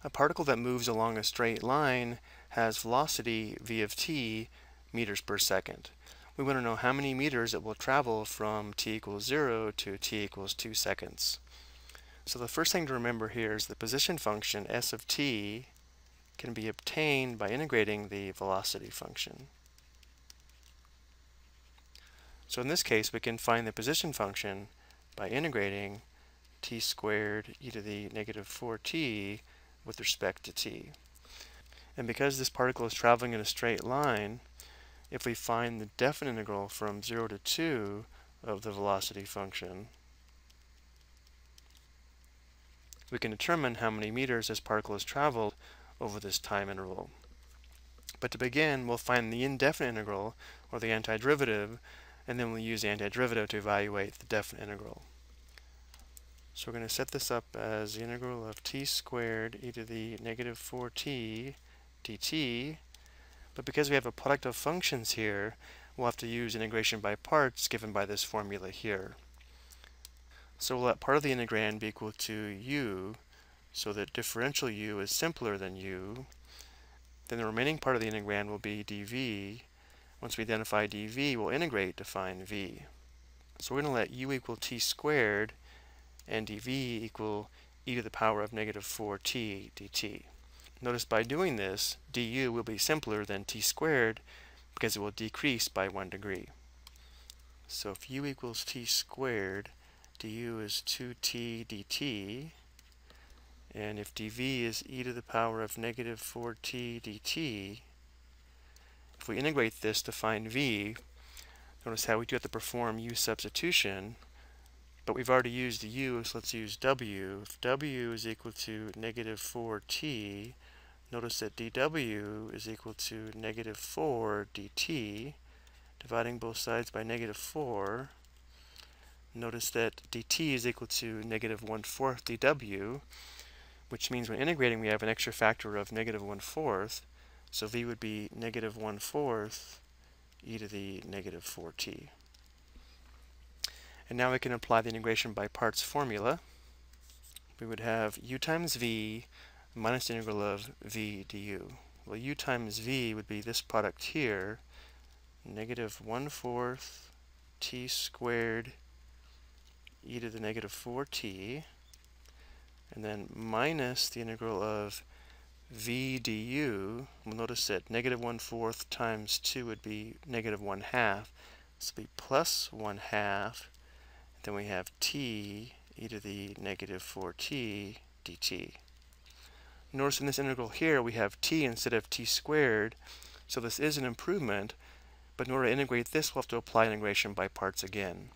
A particle that moves along a straight line has velocity v of t meters per second. We want to know how many meters it will travel from t equals 0 to t equals 2 seconds. So the first thing to remember here is the position function s of t can be obtained by integrating the velocity function. So in this case, we can find the position function by integrating t squared e to the negative 4t with respect to t. And because this particle is traveling in a straight line, if we find the definite integral from 0 to 2 of the velocity function, we can determine how many meters this particle has traveled over this time interval. But to begin, we'll find the indefinite integral, or the antiderivative, and then we'll use the antiderivative to evaluate the definite integral. So we're going to set this up as the integral of t squared e to the negative 4t dt, but because we have a product of functions here, we'll have to use integration by parts given by this formula here. So we'll let part of the integrand be equal to u, so that differential u is simpler than u. Then the remaining part of the integrand will be dv. Once we identify dv, we'll integrate to find v. So we're going to let u equal t squared and dv equal e to the power of negative 4t dt. Notice by doing this, du will be simpler than t squared because it will decrease by 1 degree. So if u equals t squared, du is 2t dt, and if dv is e to the power of negative 4t dt, if we integrate this to find v, notice how we do have to perform u substitution, but we've already used the u, so let's use w. If w is equal to negative 4t, notice that dw is equal to negative 4 dt, dividing both sides by negative 4. Notice that dt is equal to negative 1/4 dw, which means when integrating we have an extra factor of negative 1/4, so v would be negative 1/4 e to the negative 4t. And now we can apply the integration by parts formula. We would have u times v minus the integral of v du. Well, u times v would be this product here, negative 1/4 t squared e to the negative 4t, and then minus the integral of v du. We'll notice that negative 1/4 times 2 would be negative 1/2. This will be plus 1/2. Then we have t e to the negative 4t dt. Notice in this integral here we have t instead of t squared, so this is an improvement, but in order to integrate this we'll have to apply integration by parts again.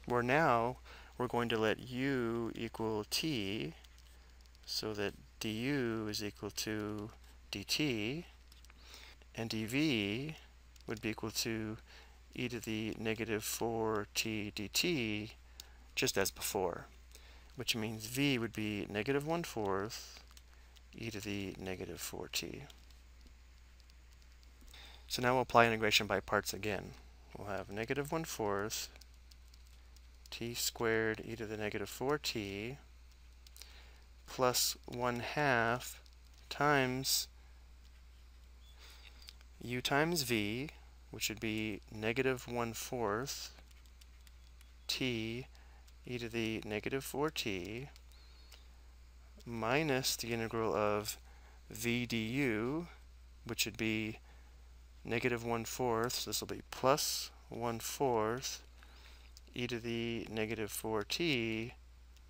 Where now we're going to let u equal t, so that du is equal to dt, and dv would be equal to e to the negative 4t dt, just as before, which means v would be negative 1/4 e to the negative 4t. So now we'll apply integration by parts again. We'll have negative 1/4 t squared e to the negative 4t plus 1/2 times u times v, which would be negative 1/4 t e to the negative 4t, minus the integral of v du, which would be negative 1/4, so this will be plus 1/4 e to the negative 4t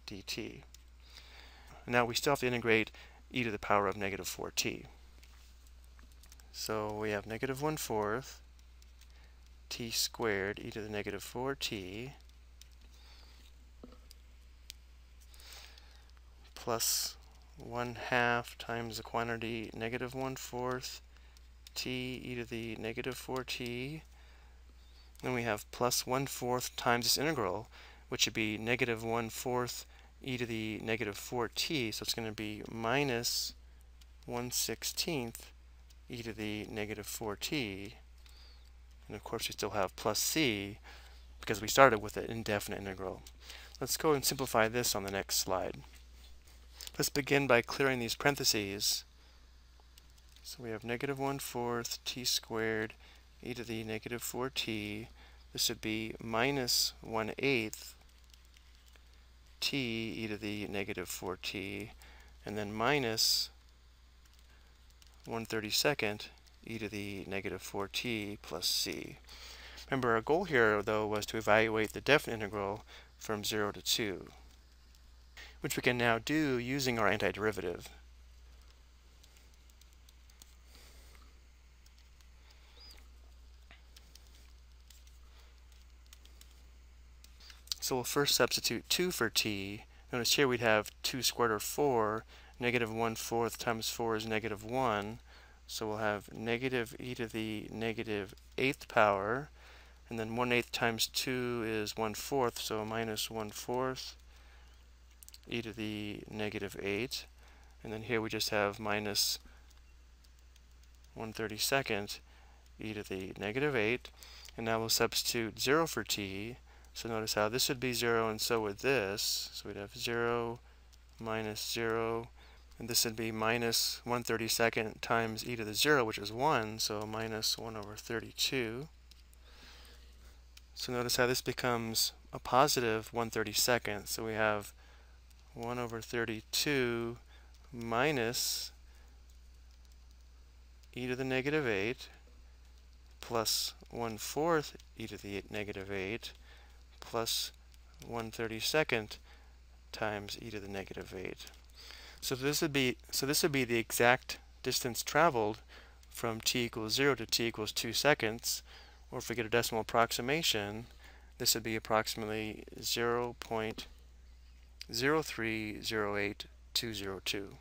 dt. Now we still have to integrate e to the power of negative 4t. So we have negative 1/4 t squared e to the negative 4t plus 1/2 times the quantity negative 1/4 t e to the negative 4t. Then we have plus 1/4 times this integral, which would be negative 1/4 e to the negative 4t, so it's going to be minus 1/16 e to the negative 4t. And of course we still have plus c because we started with an indefinite integral. Let's go and simplify this on the next slide. Let's begin by clearing these parentheses. So we have negative 1/4 t squared e to the negative 4t. This would be minus 1/8 t e to the negative 4t, and then minus 1/32 e to the negative 4t plus c. Remember, our goal here, though, was to evaluate the definite integral from 0 to 2, which we can now do using our antiderivative. So we'll first substitute 2 for t. Notice here we'd have 2 squared, or 4. Negative 1/4 times 4 is negative 1. So we'll have negative e to the negative 8th power. And then 1/8 times 2 is 1/4, so minus 1/4 e to the negative 8. And then here we just have minus 1/32 e to the negative 8. And now we'll substitute 0 for t. So notice how this would be 0, and so would this. So we'd have 0 minus 0, and this would be minus 1/32 times e to the 0, which is 1, so minus 1/32. So notice how this becomes a positive 1/32. So we have 1/32 minus e to the negative 8 plus 1/4 e to the negative 8 plus 1/32 times e to the negative 8. So this would be the exact distance traveled from t equals 0 to t equals 2 seconds, or if we get a decimal approximation, this would be approximately 0.0308202.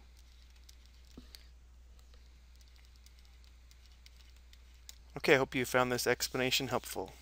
Okay, I hope you found this explanation helpful.